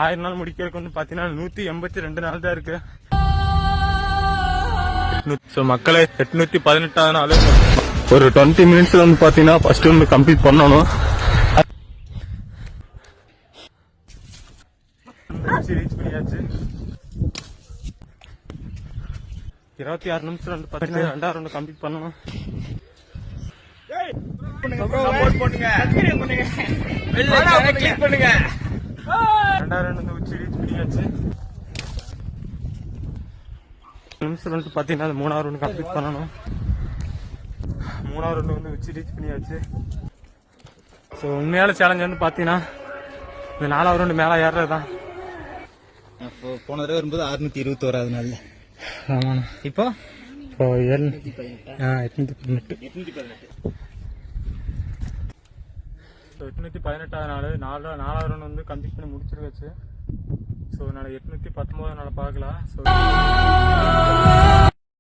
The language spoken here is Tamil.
1000 நாள் முடிக்கிறதுக்கு வந்து பாத்தீங்கன்னா 182 நாள் தான் இருக்கு. மக்களே 818 நாள் ஒரு 20 மினிட்ஸ்ல வந்து பாத்தீங்கன்னா ஃபர்ஸ்ட் வந்து கம்ப்ளீட் பண்ணணும். ரீச் பண்ணியாச்சு. 26 நிமிஷம் வந்து பாத்தீங்கன்னா 2ஆவது ரவுண்ட் கம்ப்ளீட் பண்ணணும். 2ஆவது ரவுண்ட் வந்து உச்சி ரீச் பண்ணியாச்சு. நிமிஷம் வந்து பாத்தீங்கன்னா 3ஆவது ரவுண்ட் கம்ப்ளீட் பண்ணணும். 3ஆவது ரவுண்ட் வந்து உச்சி ரீச் பண்ணியாச்சு. ஸோ உண்மையான சேலஞ்ச் வந்து பாத்தீங்கன்னா இந்த 4ஆவது ரவுண்ட் மேல ஏறதுதான். போன தடவை வரும்போது 621 நாள். ஆமாண்ணா. இப்போ 818 நாள் 4ஆவது ரவுண்ட் வந்து கம்ப்ளீட் பண்ணி முடிச்சிருக்காச்சு. ஸோ நான் 819 நாள் பார்க்கலாம். ஸோ